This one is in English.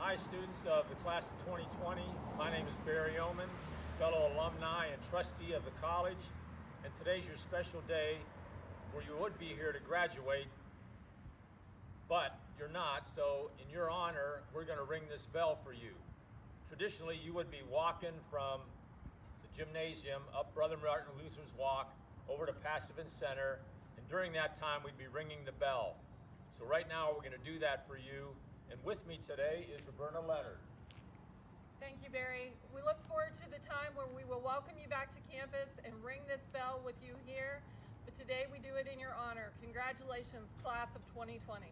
Hi students of the class of 2020, my name is Barry Oman, fellow alumni and trustee of the college, and today's your special day where you would be here to graduate, but you're not, so in your honor, we're going to ring this bell for you. Traditionally, you would be walking from the gymnasium up Brother Martin Luther's Walk over to Passavant Center, and during that time, we'd be ringing the bell. So right now, we're going to do that for you. And with me today is Roberta Leonard. Thank you, Barry. We look forward to the time when we will welcome you back to campus and ring this bell with you here. But today we do it in your honor. Congratulations, class of 2020.